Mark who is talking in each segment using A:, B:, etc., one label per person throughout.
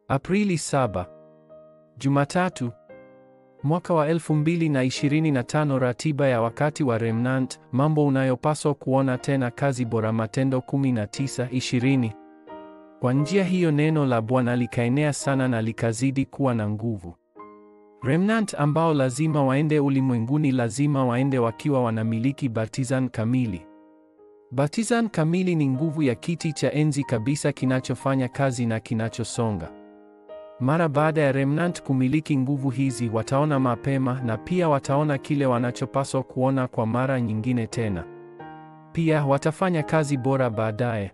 A: Aprili 7. Jumatatu. Mwaka wa 2025. Ratiba ya wakati wa Remnant, mambo unayopaswa kuona tena. Kazi bora, Matendo 19:20. Kwa njia hiyo neno la Bwana likaenea sana na likazidi kuwa na nguvu. Remnant ambao lazima waende ulimwenguni lazima waende wakiwa wanamiliki baptizan kamili. Baptizan kamili ni nguvu ya kiti cha enzi kabisa kinachofanya kazi na kinachosonga. Mara baada ya remnant kumiliki nguvu hizi, wataona mapema na pia wataona kile wanachopaswa kuona kwa mara nyingine tena. Pia watafanya kazi bora baadaye.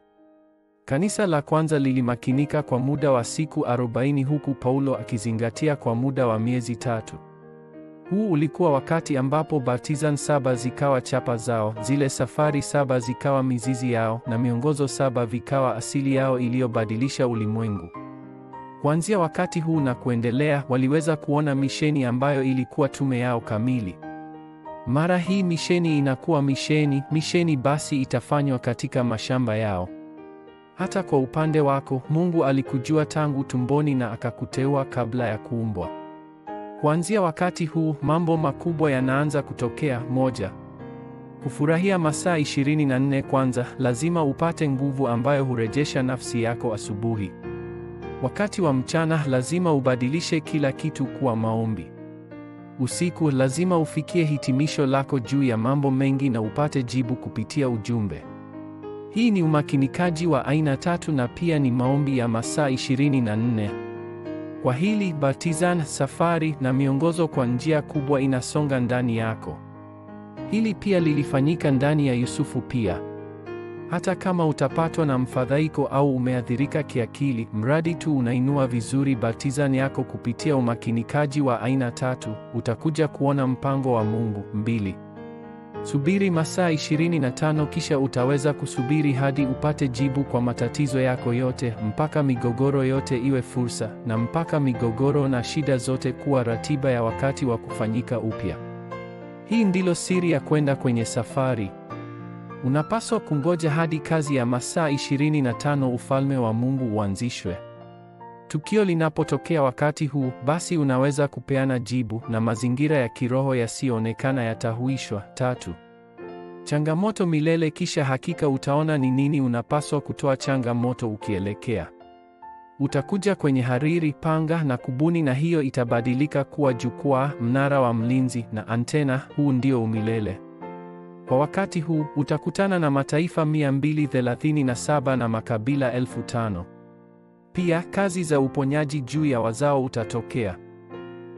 A: Kanisa la kwanza lilimakinika kwa muda wa siku 40 huku Paulo akizingatia kwa muda wa miezi 3. Huu ulikuwa wakati ambapo baptizan 7 zikawa chapa zao, zile safari 7 zikawa mizizi yao na miongozo 7 vikawa asili yao iliyobadilisha ulimwengu. Kuanzia wakati huu na kuendelea, waliweza kuona misheni ambayo ilikuwa tume yao kamili. Mara hii misheni inakuwa misheni basi itafanywa katika mashamba yao. Hata kwa upande wako, Mungu alikujua tangu tumboni na akakuteua kabla ya kuumbwa. Kuanzia wakati huu, mambo makubwa yanaanza kutokea. Moja, kufurahia masaa 24. Kwanza, lazima upate nguvu ambayo hurejesha nafsi yako asubuhi. Wakati wa mchana, lazima ubadilishe kila kitu kuwa maombi. Usiku, lazima ufikie hitimisho lako juu ya mambo mengi na upate jibu kupitia ujumbe. Hii ni umakinikaji wa aina 3 na pia ni maombi ya masaa 24. Kwa hili, baptizan, safari na miongozo kwa njia kubwa inasonga ndani yako. Hili pia lilifanyika ndani ya Yusufu pia. Hata kama utapatwa na mfadhaiko au umeathirika kiakili, mradi tu unainua vizuri baptizan yako kupitia umakinikaji wa aina 3, utakuja kuona mpango wa Mungu. 2. Subiri masaa 25 kisha utaweza kusubiri hadi upate jibu kwa matatizo yako yote, mpaka migogoro yote iwe fursa, na mpaka migogoro na shida zote kuwa ratiba ya wakati wa kufanyika upya. Hii ndilo siri ya kwenda kwenye safari. Unapaswa kungoja hadi kazi ya masaa 25 ufalme wa Mungu uanzishwe. Tukio linapotokea wakati huu, basi unaweza kupeana jibu na mazingira ya kiroho yasiyoonekana yatahuishwa. 3. Changamoto milele, kisha hakika utaona ni nini unapaswa kutoa changamoto ukielekea. Utakuja kwenye hariri, panga na kubuni, na hiyo itabadilika kuwa jukwaa, mnara wa mlinzi na antena. Huu ndio umilele. Kwa wakati huu, utakutana na mataifa 237 na makabila 5,000. Pia, kazi za uponyaji juu ya wazao utatokea.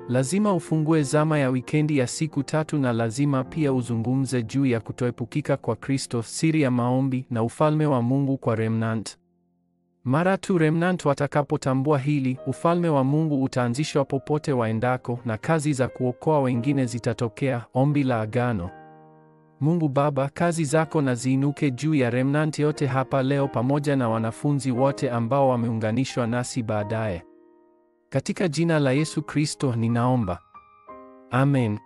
A: Lazima ufungue zama ya wikendi ya siku 3 na lazima pia uzungumze juu ya kutoepukika kwa Kristo, siri ya maombi na ufalme wa Mungu kwa remnant. Mara tu remnant watakapotambua hili, ufalme wa Mungu utaanzishwa popote waendako na kazi za kuokoa wengine zitatokea. Ombi la agano. Mungu Baba, kazi zako na ziinuke juu ya remnant yote hapa leo pamoja na wanafunzi wote ambao wameunganishwa nasi baadaye. Katika jina la Yesu Kristo ninaomba. Amen.